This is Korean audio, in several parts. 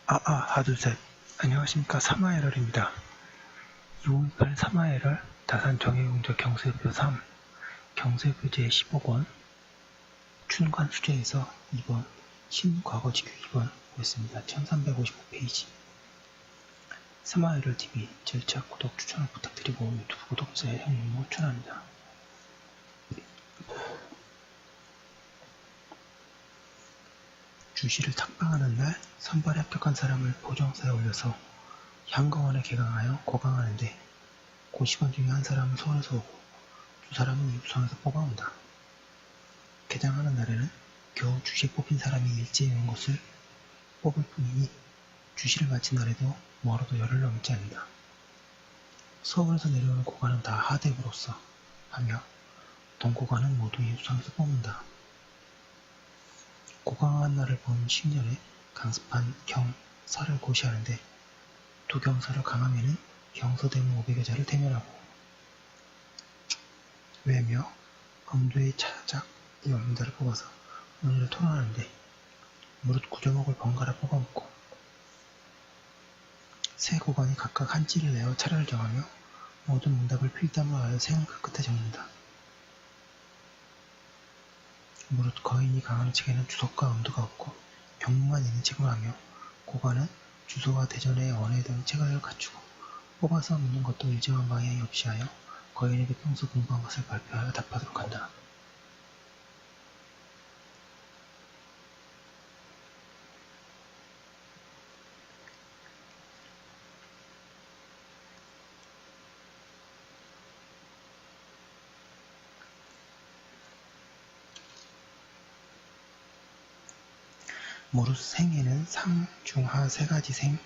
하두셋. 안녕하십니까. 사마에럴입니다. 258 사마에럴 다산 정예공조 경세표 3 경세표 제15권 춘관 수제에서 2번 신과거 직규 2번 보겠습니다. 1355페이지. 사마에럴 TV 절차 구독 추천을 부탁드리고 유튜브 구독자의 형님을 추천합니다. 주시를 탁방하는 날 선발에 합격한 사람을 보정사에 올려서 향거원에 개강하여 고강하는데 고시원 중에 한 사람은 서울에서 오고 두 사람은 이부성에서 뽑아온다. 개장하는 날에는 겨우 주시에 뽑힌 사람이 일제히 온 것을 뽑을 뿐이니 주시를 마친 날에도 멀어도 열흘 넘지 않는다. 서울에서 내려오는 고관은 다 하대부로서 하며 동고관은 모두 이부성에서 뽑는다. 고강한 날을 본 신년에 강습한 경, 사를 고시하는데 두 경사를 강하면은 경서대문 500여자를 대면하고 외며 검도의 차작이 없는 자를 뽑아서 논의를 토론하는데 무릇 구조목을 번갈아 뽑아먹고 세 고관이 각각 한 찌를 내어 차례를 정하며 모든 문답을 필담으로 하여 생을 그 끝에 적는다. 무릇 거인이 강하는 책에는 주석과 음도가 없고 경문만 있는 책으로 하며 고관은 주소와 대전의 언어에 대한 책을 갖추고 뽑아서 묻는 것도 일정한 방향이 없이 하여 거인에게 평소 공부한 것을 발표하여 답하도록 한다. 무릇 생에는 상, 중, 하 세 가지 생이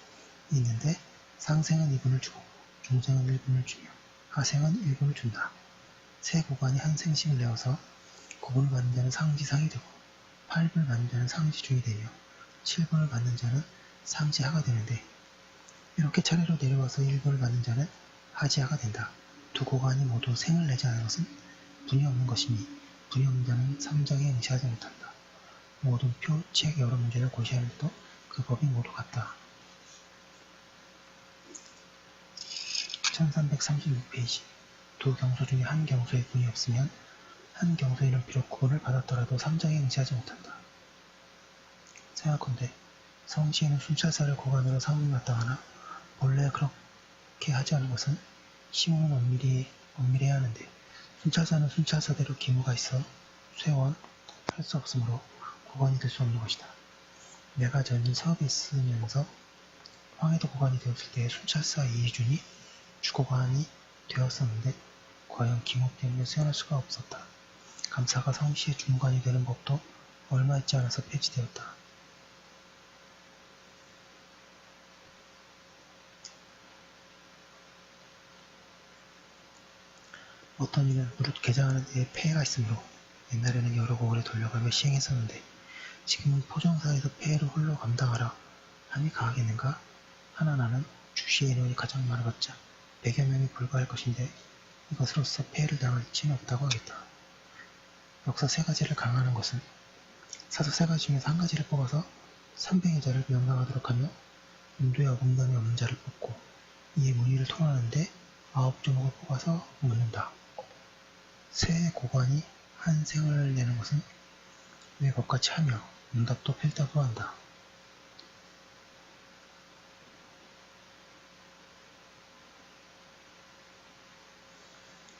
있는데 상생은 2분을 주고 중생은 1분을 주며 하생은 1분을 준다. 세 고관이 한 생씩을 내어서 9분을 받는 자는 상지상이 되고 8분을 받는 자는 상지중이 되며 7분을 받는 자는 상지하가 되는데 이렇게 차례로 내려와서 1분을 받는 자는 하지하가 된다. 두 고관이 모두 생을 내지 않은 것은 분이 없는 것이니 분이 없는 자는 삼장에 응시하지 못한다. 모든 표, 책 여러 문제를 고시하는데도 그 법이 모두 같다. 1336페이지. 두 경소 중에 한 경소에 분이 없으면 한 경소에는 비록 구분을 받았더라도 삼장에 응시하지 못한다. 생각컨대 성시에는 순찰사를 고관으로 사문을 마땅하나 본래 그렇게 하지 않은 것은 시문은 엄밀해야 하는데 순찰사는 순찰사대로 기무가 있어 쇠원 할 수 없으므로 고관이 될 수 없는 것이다. 내가 전일 사업에 있으면서 황해도 고관이 되었을 때에 순찰사 이희준이 주고관이 되었었는데 과연 기무 때문에 수행할 수가 없었다. 감사가 성시의 중관이 되는 법도 얼마 있지 않아서 폐지되었다. 어떤 이는 무릇 개장하는 데에 폐해가 있으므로 옛날에는 여러 고을에 돌려가며 시행했었는데 지금은 포정사에서 폐해를 홀로 감당하라 함이 가하겠는가? 하나 나는 주시의 인원이 가장 많아봤자 100여 명이 불과할 것인데 이것으로서 폐해를 당할 지는 없다고 하겠다. 역사 세 가지를 강화하는 것은 사서 세 가지 중에서 한 가지를 뽑아서 300여자를 명랑하도록 하며 인도에 어긋남이 없는 자를 뽑고 이에 문의를 토론하는데 9종목을 뽑아서 묻는다. 세 고관이 한 생을 내는 것은 왜 법같이 하며 문답도 필답으로 한다.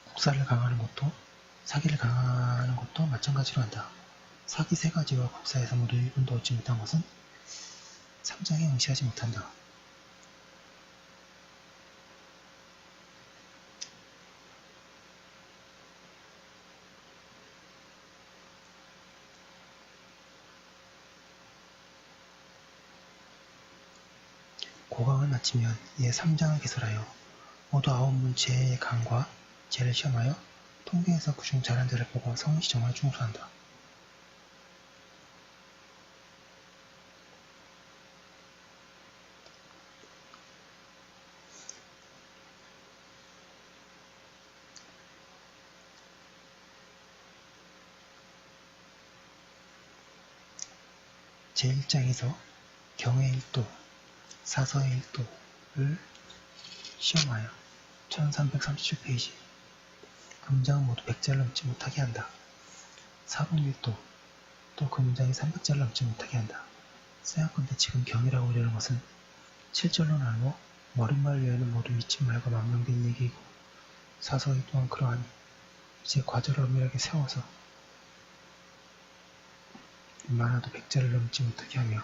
국사를 강화하는 것도 사기를 강화하는 것도 마찬가지로 한다. 사기 세 가지와 국사에서 모두 1분도 얻지 못한 것은 삼장에 응시하지 못한다. 고강을 마치면 이에 3장을 개설하여 모두 9문 제의 강과 제를 시험하여 통계에서 그중 잘한 자를 뽑아 성시 정을 중수한다. 제1장에서 경의 1도 사서의 1도를 시험하여 1337페이지 그 문장은 모두 100자를 넘지 못하게 한다. 4번 1도 또 그 문장이 300자를 넘지 못하게 한다. 생각건대 지금 경이라고 이르는 것은 7절로 나누어 머릿말 외에는 모두 믿지 말고 망명된 얘기이고 사서의 또한 그러하니 이제 과제를 엄밀하게 세워서 많아도 100자를 넘지 못하게 하며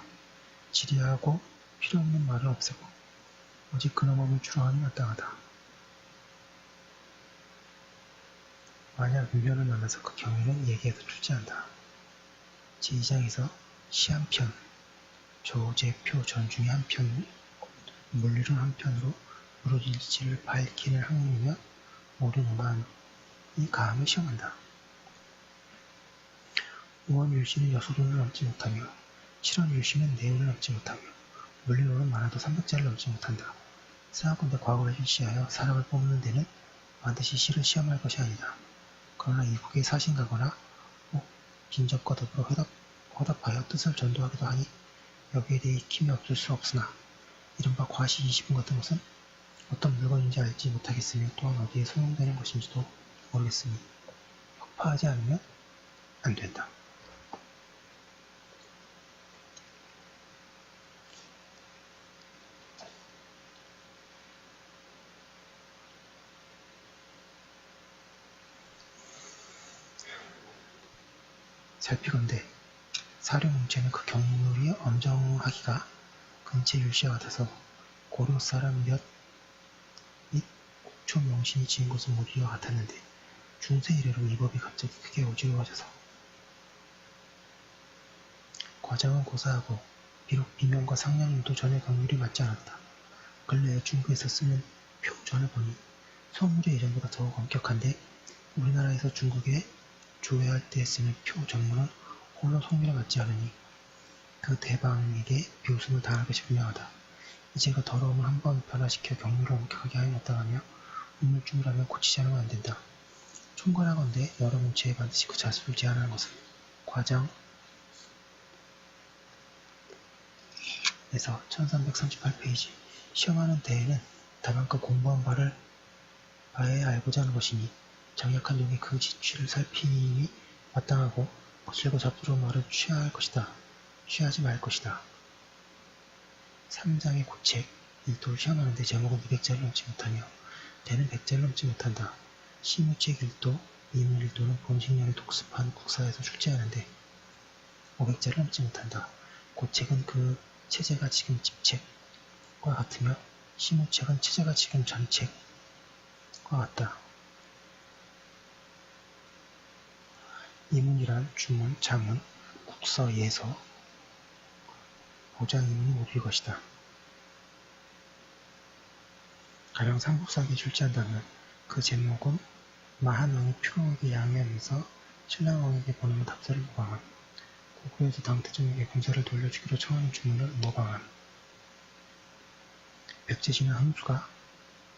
지리하고 필요없는 말을 없애고 오직 근엄함을 추구하니 마땅하다. 만약 위면을 만나서 그 경위는 얘기해도 출제한다. 제2장에서 시 한 편, 조제표 전 중에 한 편, 물리론 한 편으로 무릇 일지를 밝히는 학문이며 모든 오만이 가함을 시험한다. 5원 율시는 여소돈을 넘지 못하며 7원 율시는 내운을 넘지 못하며 물리론은 많아도 300자를 넘지 못한다. 생각건대 과거를 실시하여 사람을 뽑는 데는 반드시 시를 시험할 것이 아니다. 그러나 이국에 사신가거나 빈접과 더불어 허답하여 뜻을 전도하기도 하니 여기에 대해 익힘이 없을 수 없으나 이른바 과시 20분 같은 것은 어떤 물건인지 알지 못하겠으며 또한 어디에 소용되는 것인지도 모르겠으니 확파하지 않으면 안 된다. 살피건대 사료뭉체는 그 경물이 엄정하기가 근체 율시와 같아서 고려 사람 몇 및 국초 명신이 지은 것은 모두 이와 같았는데 중세 이래로 이 법이 갑자기 크게 어지러워져서 과장은 고사하고 비록 비명과 상냥임도 전혀 경률이 맞지 않았다. 근래에 중국에서 쓰는 표전을 보니 소물이 예전보다 더욱 엄격한데 우리나라에서 중국에 조회할 때 쓰는 표 전문은 홀로 성밀에 맞지 않으니 그 대방에게 비웃음을 당할 것이 분명하다. 이제 그 더러움을 한번 변화시켜 경무를 엄격하게 하여 마땅하며 우물쭈물하면 고치지 않으면 안 된다. 총괄하건대 여러 문체에 반드시 그 자수를 제한하는 것은 과장에서 1338페이지 시험하는 데에는 다만 그 공부한 바에 알고자 하는 것이니 장약한 놈이 그 지취를 살피니 마땅하고 거칠고 잡스러운 말을 취하지 말 것이다. 3장의 고책 1도를 시험하는데 제목은 200자를 넘지 못하며 대는 100자를 넘지 못한다. 시무책 1도, 이문 1도는 본식년에 독습한 국사에서 출제하는데 500자를 넘지 못한다. 고책은 그 체제가 지금 집책과 같으며 시무책은 체제가 지금 전책과 같다. 이문이란 주문, 자문, 국서, 예서, 보장 이문이 모두 이것이다. 가령 삼국사기에 출제한다면 그 제목은 마한왕이 표경에게 양해하면서 신라왕에게 보내는 답서를 모방함. 고구려에서 당태종에게 군사를 돌려주기로 청하는 주문을 모방함. 백제신은 함수가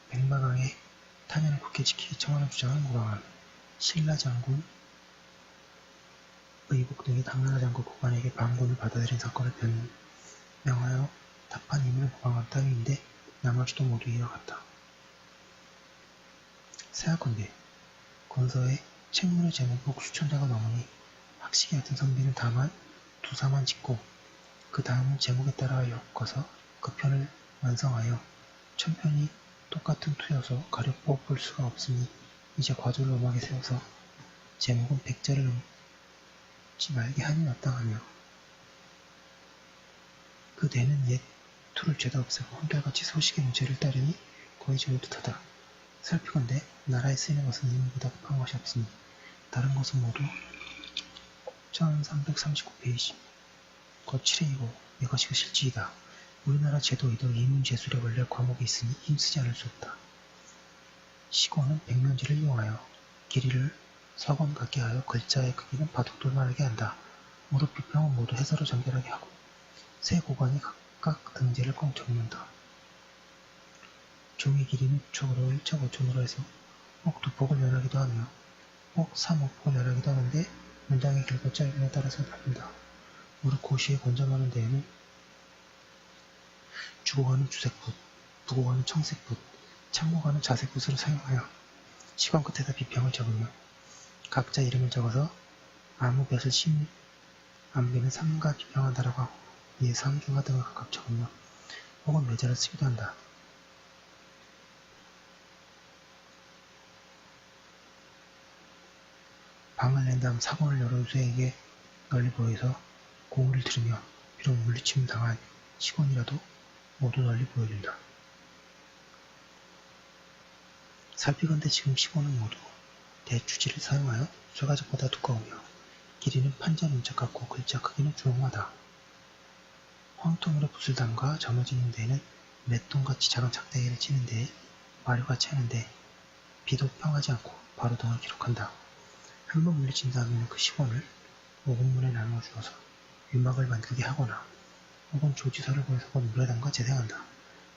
백마강의 타면을 굳게 지키기 청하는 주장을 모방함. 신라장군 의복 등이 당나라 장군 고관에게 방군을 받아들인 사건을 변명하여 답한 이문을 모방한 따위인데 나머지도 모두 이와 같다. 생각건대 권서의 책문의 제목이 수천 자가 넘으니 학식이 얕은 선비는 다만 두사만 짓고 그 다음은 제목에 따라 엮어서 그 편을 완성하여 천편이 똑같은 투여서 가려 뽑을 수가 없으니 이제 과조를 엄하게 세워서 제목은 100자를 넘지 말게 하니 마땅하며 그 대는 옛 투를 죄다 없애고 한결같이 소식의 문체를 따르니 거의 지울듯하다. 살피건대 나라에 쓰이는 것은 이문보다 급한 것이 없으니 다른 것은 모두 1339페이지 거칠이고 이것이 그 실지이다. 우리나라 제도에도 이문제술의 원래 과목이 있으니 힘쓰지 않을 수 없다. 시고는 백면지를 이용하여 길이를 서건 같게 하여 글자의 크기는 바둑돌만하게 한다. 무릎 비평은 모두 해설을 정결하게 하고 세 고관이 각각 등재를 꼭 적는다. 종이 길이는 6척으로 1척 5촌으로 해서 꼭 두 폭을 면하기도 하며 꼭 3~5폭을 면하기도 하는데 문장의 길고 짧음에 따라서 다른다. 무릇 고시에 권장하는 데에는 주고가는 주색붓, 부고가는 청색붓, 참고가는 자색붓으로 사용하여 시관 끝에다 비평을 적으며 각자 이름을 적어서 아무 볕을 심 안비는 삼가 비평한다라고 하고 위에 상중하 등을 각각 적으며 혹은 매자를 쓰기도 한다. 방을 낸 다음 사건을 여러 유수에게 널리 보여서 공의를 들으며 비록 물리침 당한 시곤이라도 모두 널리 보여준다. 살피건대 지금 시곤은 모두 대주지를 사용하여 쇠가적보다 두꺼우며 길이는 판자 문짝 같고 글자 크기는 조용하다. 황통으로 붓을 담가 점어지는 데에는 맷돈같이 작은 작대기를 치는 데에 마류같이 하는데 비도 평하지 않고 바로 등을 기록한다. 한번 물리친 다음에는 그 시곤을 5분문에 나누어 주어서 유막을 만들게 하거나 혹은 조지서를 보내서 곧 물에 담가 재생한다.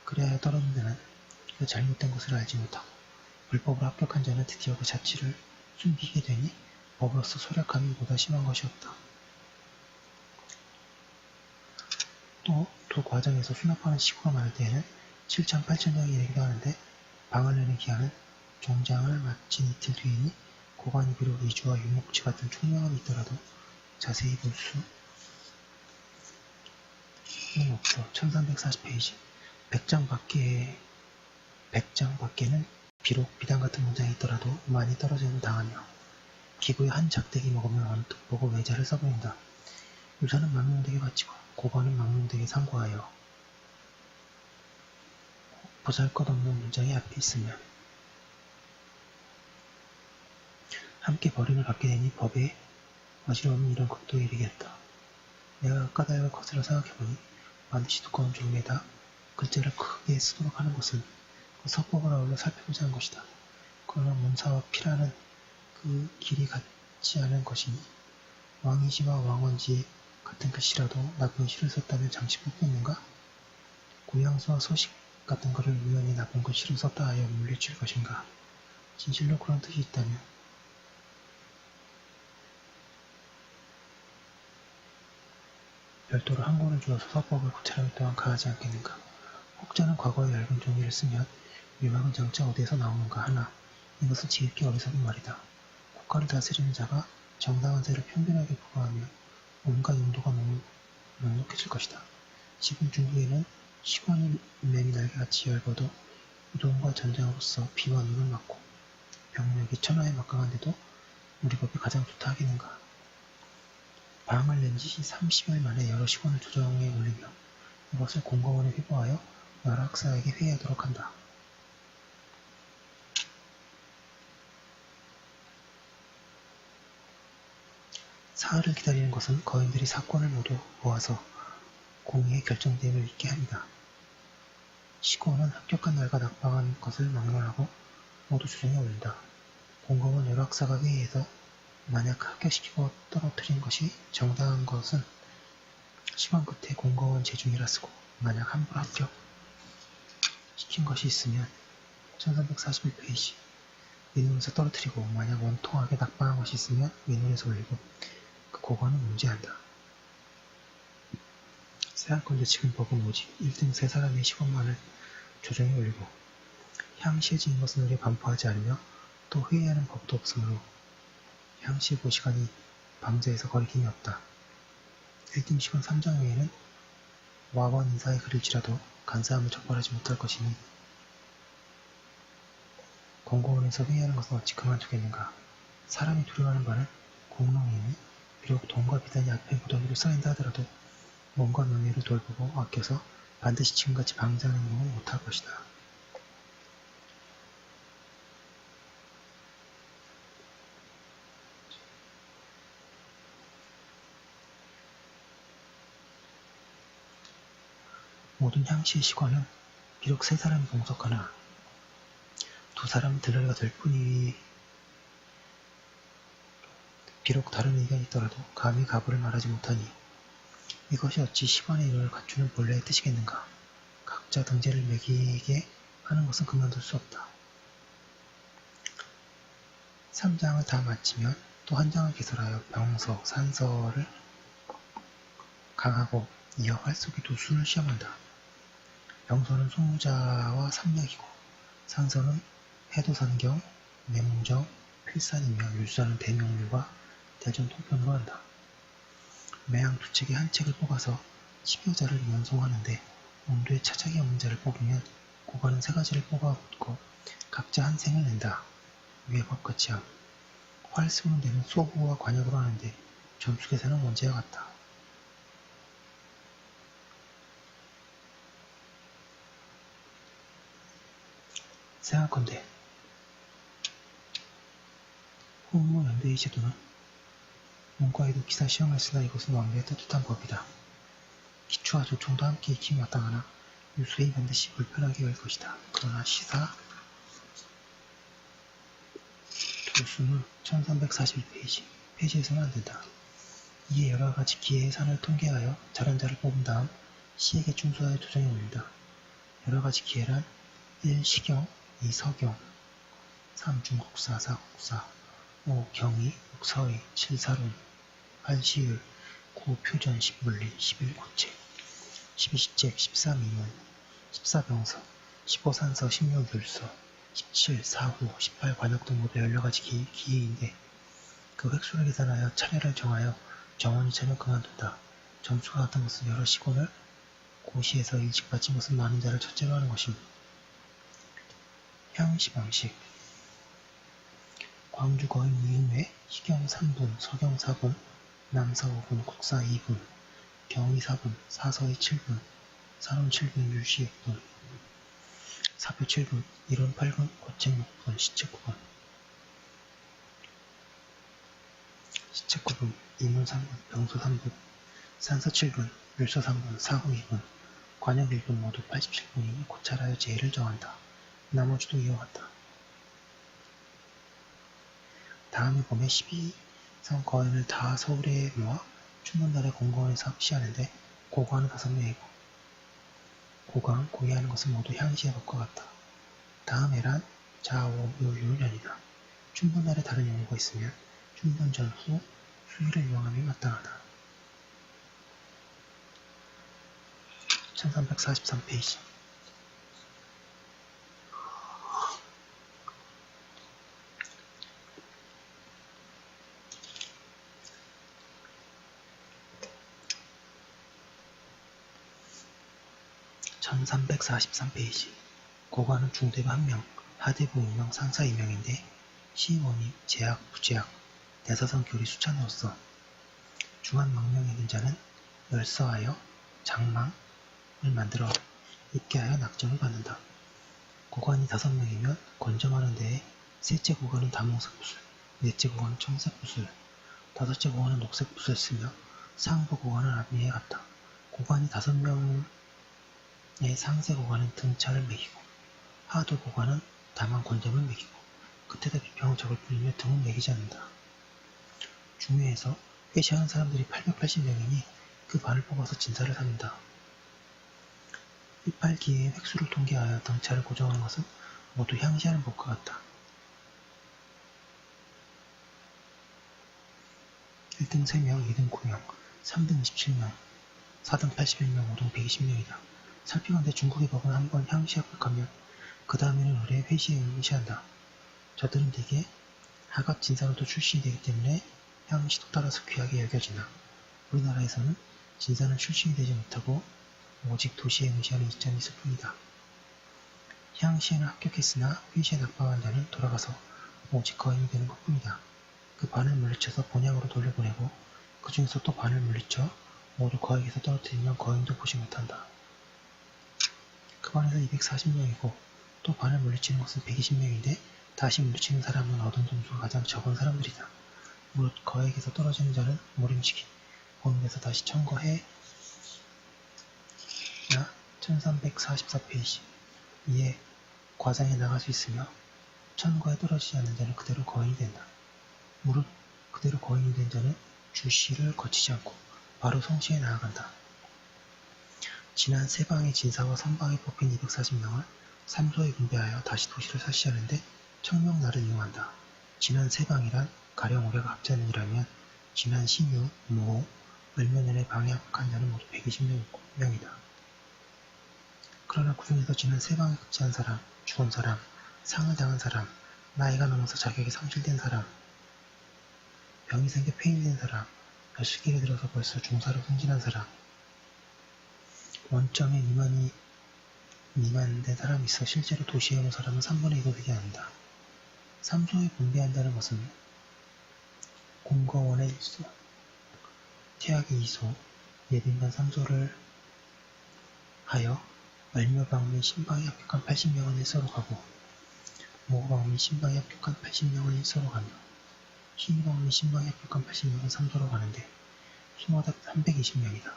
그래야 떨어진 데는 그 잘못된 것을 알지 못하고 불법으로 합격한 자는 드디어 그 자취를 숨기게 되니 법으로서 소략함이 보다 심한 것이 없다. 또 두 과정에서 수납하는 시고가 많을 때에는 7천, 8천장이 이르기도 하는데 방을 내는 기한은 종장을 마친 이틀 뒤이니 고관이 비록 이주와 유목치 같은 총명함이 있더라도 자세히 볼 수는 없어. 1340페이지 100장 밖에는 비록 비단 같은 문장이 있더라도 많이 떨어짐을 당하며 기구에 한 작대기 먹으면 언뜻 보고 외자를 써보인다. 유사는 망명되게 바치고 고관은 망명되게 상고하여 보잘것없는 문장이 앞에 있으면 함께 벌임을 받게 되니 법에 어지러움이 이런 극도에 이르겠다. 내가 까닭을 거슬러 생각해보니 반드시 두꺼운 종이에다 글자를 크게 쓰도록 하는 것은 그 서법을 아울러 살펴보자 한 것이다. 그러나 문사와 피라는 그 길이 같지 않은 것이니 왕이지와 왕원지 같은 글씨라도 나쁜 시를 썼다면 잠시 뽑겠는가? 고향수와 소식 같은 거를 우연히 나쁜 글씨로 썼다 하여 물리칠 것인가? 진실로 그런 뜻이 있다면 별도로 한 권을 주어서 서법을 구체하기 또한 가하지 않겠는가? 혹자는 과거에 얇은 종이를 쓰면 유막은 장차 어디에서 나오는가 하나 이것은 지극히 어리석은 말이다. 국가를 다스리는 자가 정당한 세를 편견하게 부과하면 온갖 용도가 넉넉해질 것이다. 지금 중국에는 시관이 맨이 날개같이 얇아도 우동과 전쟁으로서 비와 눈을 맞고 병력이 천하에 막강한데도 우리 법이 가장 좋다 하겠는가. 방을 낸 지 30일 만에 여러 시관을 조정에 올리며 이것을 공거원에 회부하여 여러 학사에게 회의하도록 한다. 사흘을 기다리는 것은 거인들이 사건을 모두 모아서 공의의 결정됨을 있게 합니다. 시고는 합격한 날과 낙방한 것을 막론하고 모두 조정에 올린다. 공거원 여러 학사가 회의해서 만약 합격시키고 떨어뜨린 것이 정당한 것은 시간 끝에 공거원 제중이라 쓰고 만약 함부로 합격시킨 것이 있으면 1341페이지 윗눈에서 떨어뜨리고 만약 원통하게 낙방한 것이 있으면 윗눈에서 올리고 그 고관은 문제한다. 세안건대 지금 법은 오직 1등 세 사람의 시간만을 조정에 올리고 향시에 지은 것은 우리 반포하지 않으며 또 회의하는 법도 없으므로 향시 보시간이 방자에서 거리낌이 없다. 1등 시간 3장 외에는 와원 인사에 그릴지라도 간사함을 적발하지 못할 것이니 공고원에서 회의하는 것은 어찌 그만두겠는가. 사람이 두려워하는 바는 공농이니 비록 돈과 비단이 앞에 무더기로 쌓인다 하더라도 몸과 명예를 돌보고 아껴서 반드시 지금같이 방자하는 행동은 못할 것이다. 모든 향시의 시관은 비록 세 사람이 동석하나 두 사람은 들러리가 될 뿐이니 비록 다른 의견이 있더라도 감히 가부를 말하지 못하니 이것이 어찌 시관의 인원을 갖추는 본래의 뜻이겠는가. 각자 등재를 매기게 하는 것은 그만둘 수 없다. 3장을 다 마치면 또 한 장을 개설하여 병서, 산서를 강하고 이어 활쏘기 도수를 시험한다. 병서는 소무자와 삼약이고 상서는 해도산경, 내문정, 필산이며 율사는 대명률과 대전 통편으로 한다. 매양 두 책의 한 책을 뽑아서 10여 자를 연송하는데 온도에 차작이 없는 자를 뽑으면 고관은 세 가지를 뽑아 붙고 각자 한 생을 낸다. 위의 법같이 함. 활 쓰는 데는 소부와 관역으로 하는데 점수계산은 원제와 같다. 생각컨대 후무 연대의 제도는 문과에도 기사 시험을 쓰나 이것은 왕비의 따뜻한 법이다. 기초와 조총도 함께 익힘이 마땅하나 유수에 반드시 불편하게 할 것이다. 그러나 시사 도수는 1341페이지 페이지에서는 안된다. 이에 여러가지 기회의 산을 통계하여 잘한 자를 뽑은 다음 시에게 준수하여 도정에 올린다. 여러가지 기회란 1. 시경 2. 서경 3. 중국사 4. 국사 5. 경의 6. 서의 7. 사론 8. 시율 9. 표전 10. 물리 11. 고체 12. 시책 13. 이문 14. 병서 15. 산서 16. 율서 17. 사후 18. 관역 등 모두 16가지 기회인데 그 획수를 계산하여 차례를 정하여 정원이 차면 그만둔다. 점수가 같은 것은 여러 시권을 고시에서 일찍받지 못한 많은 자를 첫째로 하는 것임. 향시 방식 광주 거인 2인 외 시경 3분, 서경 4분, 남서 5분, 국사 2분, 경의 4분, 사서의 7분, 사론 7분, 율시 6분, 사표 7분, 이론 8분, 고책 6분, 시책 9분. 시책 9분, 이문 3분, 병소 3분, 산서 7분, 율서 3분, 사후 2분, 관역 1분 모두 87분이니 고찰하여 제의를 정한다. 나머지도 이와 같다. 다음에 보면 12성 거인을 다 서울에 모아 춘문날에 공고원에서 합시하는데 고관은 5명이고 고관, 고의하는 것은 모두 향시의 법과 같다. 다음에란 자오, 요, 요년이다. 춘문날에 다른 용어가 있으면 춘문 전후 수일을 이용함이 마땅하다. 1343페이지 (1343페이지) 고관은 중대부 1명, 하대부 2명, 상사 2명인데 시의원이 제약, 부제약, 대사성 교리 수찬으로서 중한 망명에 있는 자는 열서하여 장망을 만들어 있게 하여 낙점을 받는다. 고관이 5명이면 권점하는 데에 셋째 고관은 다홍색 붓을, 넷째 고관은 청색 붓을, 다섯째 고관은 녹색 붓을 쓰며 상부 고관은 앞니에 같다. 고관이 5명의 상세 고관은 등차를 매기고 하도 고관은 다만 권점을 매기고 끝에다 비평을 적을 뿐이며 등은 매기지 않는다. 중회에서 회시하는 사람들이 880명이니 그 반을 뽑아서 진사를 삼는다. 18기의 획수를 통계하여 등차를 고정하는 것은 모두 향시하는 법과 같다. 1등 3명, 2등 9명, 3등 27명, 4등 81명, 5등 120명이다. 살피건대 중국의 법은 한번 향시 합격하면 그 다음에는 의뢰 회시에 응시한다. 저들은 대개 하갑 진사로도 출신이 되기 때문에 향시도 따라서 귀하게 여겨지나 우리나라에서는 진사는 출신이 되지 못하고 오직 도시에 응시하는 이점이 있을 뿐이다. 향시에는 합격했으나 회시에 낙방한 자는 돌아가서 오직 거인이 되는 것뿐이다. 그 반을 물리쳐서 본향으로 돌려보내고 그 중에서 또 반을 물리쳐 모두 거액에서 떨어뜨리면 거인도 보지 못한다. 그 반에서 240명이고 또 반을 물리치는 것은 120명인데 다시 물리치는 사람은 얻은 점수가 가장 적은 사람들이다. 무릇 거액에서 떨어지는 자는 모림시키 본에서 다시 청거해 1344페이지 이에 과장에 나갈 수 있으며 천거에 떨어지지 않는 자는 그대로 거인이 된다. 무릇 그대로 거인이 된 자는 주시를 거치지 않고 바로 성시에 나아간다. 지난 세방의 진사와 선방에 뽑힌 240명을 3소에 분배하여 다시 도시를 사시하는데 청명날을 이용한다. 지난 세방이란 가령 올해가 합자년이라면 지난 신유, 모, 을묘년에 방에 합격한 자는 모두 120명이다. 그러나 그 중에서 지난 3방에 급제한 사람, 죽은 사람, 상을 당한 사람, 나이가 넘어서 자격이 상실된 사람, 병이 생겨 폐인된 사람, 몇십기를 들어서 벌써 중사로 승진한 사람, 원점에 미만된 사람이 있어 실제로 도시에 오는 사람은 3분의 2도 되지 않는다. 삼소에 분배한다는 것은 공거원의 1소, 태학의 2소, 예빈반 3소를 하여 말묘방 및 신방에 합격한 80명은 1소로 가고 모호방 및 신방에 합격한 80명은 1소로 가며 신의방 및 신방에 합격한 80명은 3소로 가는데 수마다 320명이다.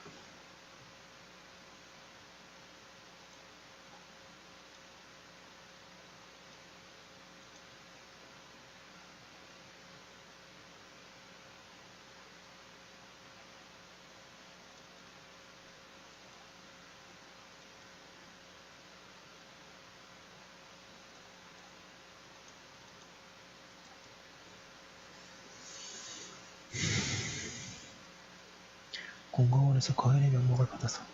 공거원에서 거인의 명목을 받아서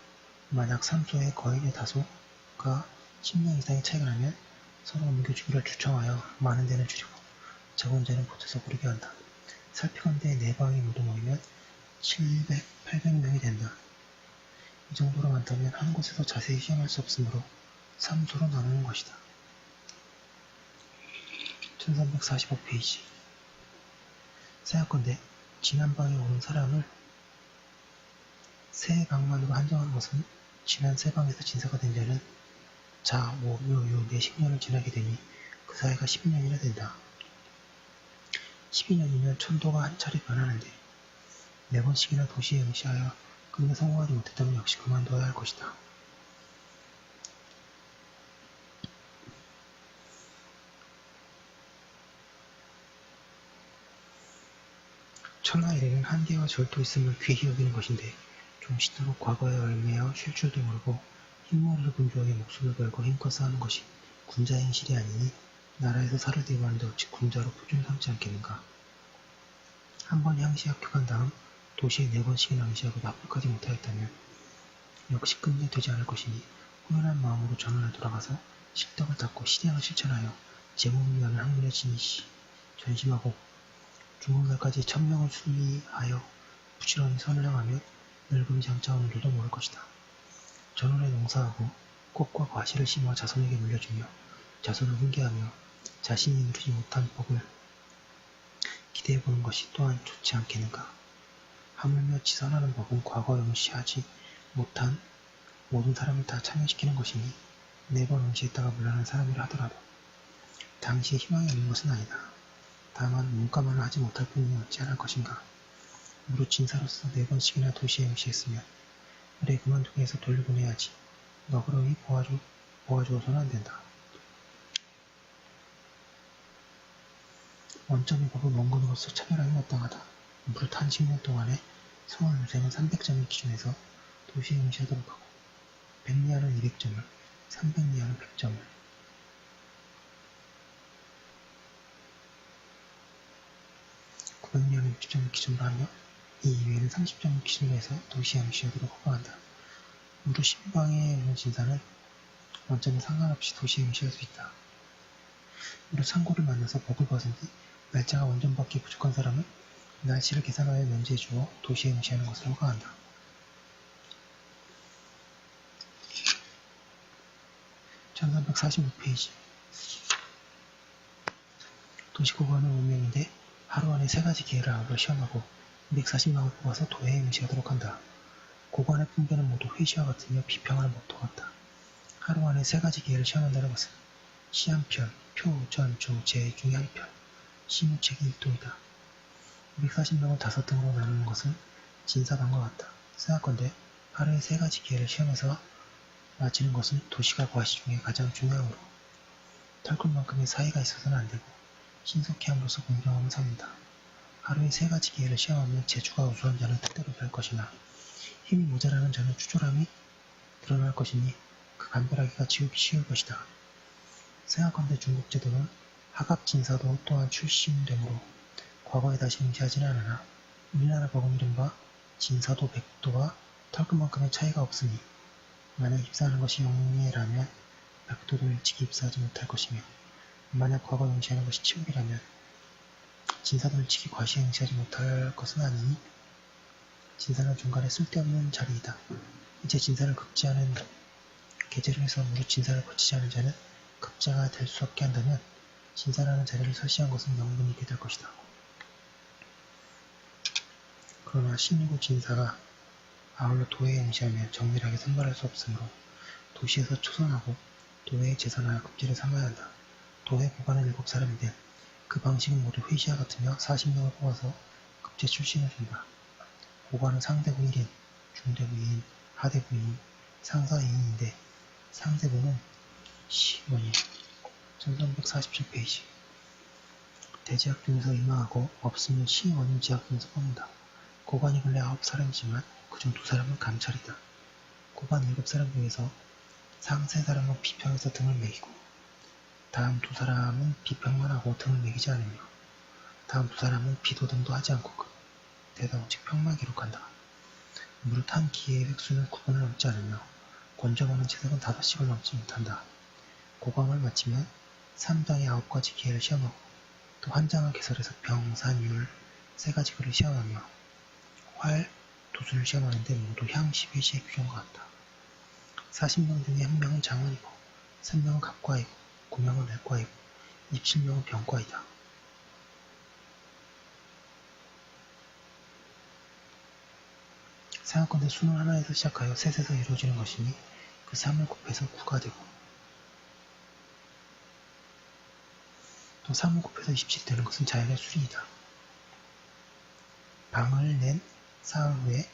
만약 3소의 거인의 다소가 10명 이상의 차이가 나면 서로 옮겨주기를 추청하여 많은 데는 줄이고 적은 데는 보태서 고르게 한다. 살피건대 4방이 모두 모이면 700, 800명이 된다. 이 정도로 많다면 한 곳에서 자세히 시험할 수 없으므로 3소로 나누는 것이다. 1345페이지 생각건대 지난 방에 오는 사람을 세 방만으로 한정하는 것은 지난 3방에서 진사가 된 자는 자, 오, 요, 내 10년을 지나게 되니 그 사이가 12년이나 된다. 12년이면 천도가 한 차례 변하는데 4번씩이나 도시에 응시하여 끝내 성공하지 못했다면 역시 그만둬야 할 것이다. 천하일에는 한계와 절도 있음을 귀히 여기는 것인데 종시도록 과거에 얽매여 쉴 줄도 모르고 흰머리를 군주에게 목숨을 걸고 힘껏 싸우는 것이 군자 행실이 아니니 나라에서 살을 대부하는데 어찌 군자로 표준을 삼지 않겠는가. 한 번 향시에 합격한 다음 도시에 4번씩이나 응시하고도 합격하지 못하였다면 역시 끝내 되지 않을 것이니 후련한 마음으로 전원에 돌아가서 실덕을 닦고 시대양을 실천하여 제목을 위하는 학문에 전심하고 죽는 날까지 1000명을 순리하여 부지런히 선을 행하며 늙음이 장차오는 줄도 모를 것이다. 전원에 농사하고 꽃과 과실을 심어 자손에게 물려주며 자손을 훈계하며 자신이 누리지 못한 복을 기대해보는 것이 또한 좋지 않겠는가. 하물며 지선하는 법은 과거 응시하지 못한 모든 사람을 다 참여시키는 것이니 4번 응시했다가 물러난 사람이라 하더라도 당시에 희망이 없는 것은 아니다. 다만 문과만을 하지 못할 뿐이니 어찌 할 것인가. 무릇 진사로서 4번씩이나 도시에 응시했으면 그래 그만두게 해서 돌려보내야지. 너그러이 보아주어서는 안 된다. 원점의 법은 원군으로서 차별하기 마땅하다. 무릇 한 10년 동안에 성을 유생은 300점을 기준해서 도시에 응시하도록 하고 100리아는 200점을, 300리아는 100점을, 900리아는 60점을 기준으로 하며 이 이외에는 30점을 기준으로 해서 도시에 응시하도록 허가한다. 무릇 신방에 오는 진사는 원점에 상관없이 도시에 응시할 수 있다. 무릇 상고를 만나서 복을 벗은 뒤 날짜가 원점밖에 부족한 사람은 날씨를 계산하여 면제해 주어 도시에 응시하는 것을 허가한다. (1345페이지) 도시고관은 운명인데 하루 안에 3가지 기회를 아울러 시험하고 240명을 뽑아서 도회에 응시하도록 한다. 고관의 분배는 모두 회시와 같으며 비평하는 법도 같다. 하루 안에 3가지 기회를 시험한다는 것은 시 한 편, 표, 전, 주, 제 중에 한 편, 시무책이 1도이다. 240명을 5등으로 나누는 것은 진사반과 같다. 생각건대 하루에 3가지 기회를 시험해서 마치는 것은 도시가 과시 중에 가장 중요하므로 털끝만큼의 사이가 있어서는 안되고 신속히 함으로써 공정함을 삼는다. 하루에 3가지 기회를 시험하면 재주가 우수한 자는 뜻대로 될 것이나 힘이 모자라는 자는 추졸함이 드러날 것이니 그 감별하기가 지우기 쉬울 것이다. 생각건대 중국 제도는 하갑진사도 또한 출신되므로 과거에 다시 응시하지는 않으나 우리나라 법은 이른바 진사도 백도와 털끝만큼의 차이가 없으니 만약 입사하는 것이 영예라면 백도도 일찍이 입사하지 못할 것이며 만약 과거 응시하는 것이 치욕이라면 진사도 일찍이 과시에 응시하지 못할 것은 아니니 진사는 중간에 쓸데없는 자리이다. 이제 진사를 급제하는 계제를 해서 무릇 진사를 거치지 않은 자는 급제가 될 수 없게 한다면 진사라는 자리를 서시한 것은 명분이 있게 될 것이다. 그러나 신이고 진사가 아울러 도회에 응시하면 정밀하게 선발할 수 없으므로 도시에서 초선하고 도회에 재선하여 급제를 삼아야 한다. 도회 고관은 7사람인데 그 방식은 모두 회시와 같으며 40명을 뽑아서 급제 출신을 준다. 고관은 상대부 1인, 중대부 2인, 하대부 2인, 상사 2인인데 상대부는 시원이 1347페이지 대제학 중에서 임하하고 없으면 시원인 제학 중에서 뽑는다. 고관이 근래 9사람이지만 그중 2사람은 감찰이다. 고관 7사람 중에서 상 3사람은 비평에서 등을 매기고 다음 2사람은 비평만 하고 등을 매기지 않으며 다음 2사람은 비도등도 하지 않고 대다 오직 평만 기록한다. 무릇 한 기의 획수는 9번을 넘지 않으며 권정하는 채석은 5씩을 넘지 못한다. 고강을 마치면 3장의 9가지 기회를 시험하고 또 한 장을 개설해서 병, 산, 율 3가지 글을 시험하며 활, 도수를 시험하는데 모두 향 11시의 규정과 같다. 40명 중에 1명은 장원이고 3명은 갑과이고 9명은 내과이고 27명은 병과이다. 생각건대 수는 하나에서 시작하여 셋에서 이루어지는 것이니 그 3을 곱해서 9가 되고 또 3을 곱해서 27이 되는 것은 자연의 수리이다. 방을 낸 사흘 후에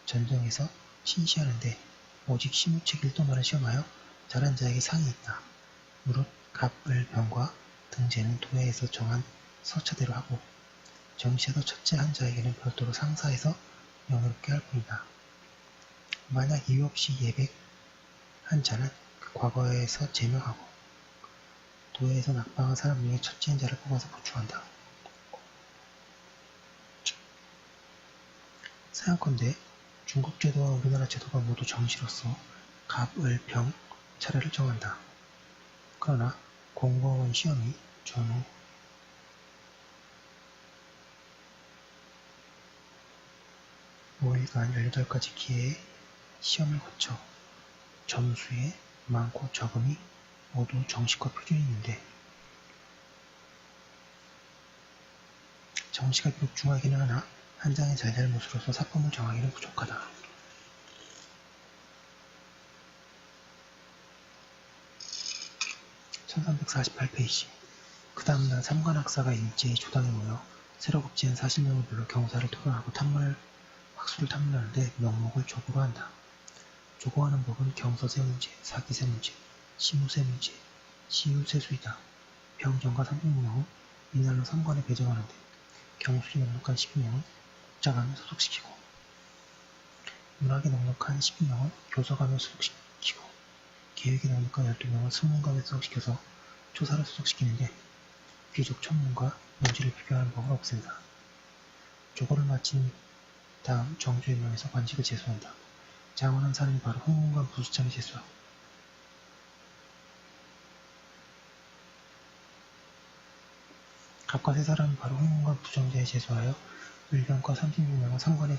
전정에서 친시하는데 오직 시무책 1도만을 시험하여 잘한 자에게 상이 있다. 무릇 갑, 을, 병과 등제는 도회에서 정한 서차대로 하고 정시에서 첫째 한 자에게는 별도로 상사에서 영예롭게 할 뿐이다. 만약 이유 없이 예백한 자는 그 과거에서 제명하고 도회에서 낙방한 사람 중에 첫째인 자를 뽑아서 보충한다. 생각건대 중국 제도와 우리나라 제도가 모두 정시로서 갑, 을, 병 차례를 정한다. 그러나 공무원 시험이 전후 5일간 18가지 기회의 시험을 거쳐 점수에 많고 적음이 모두 정시과 표준이 있는데 정시가 비록 중하기는 하나 한 장의 잘잘못으로서 사품을 정하기는 부족하다. (1348페이지) 그 다음날 삼관학사가 일제히 조당에 모여 새로 급제한 40명을 불러 경사를 토론하고 학수를 탐문하는데 명목을 조고로 한다. 조고하는 법은 경서세문제, 사기세문제, 시무세문제, 시유세수이다. 병정과 300명은 이날로 삼관에 배정하는데 경술이 넉넉한 12명은 국자감에 소속시키고 문학에 넉넉한 12명은 교서감에 소속시키고 계획에 넉넉한 12명은 승문감에 소속시켜서 조사를 소속시키는데 귀족 천문과 문지를 비교하는 법을 없앤다. 조고를 마친 다음 정주에 명해서 관직을 제수한다. 장원한 사람이 바로 홍문관 부수장에 제수하고 각과 3사람이 바로 홍문관 부정제에 제수하여 을병과 36명은 상관에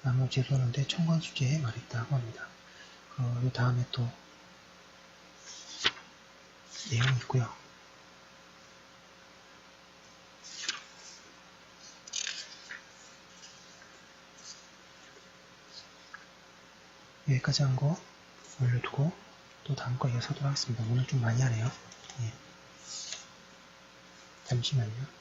나누어 제수하는데 청관수제에 말했다고 합니다. 이 다음에 또 내용이 있고요. 여기까지 한 거 올려두고 또 다음 거 이어서도록 하겠습니다. 오늘 좀 많이 하네요. 예. 잠시만요.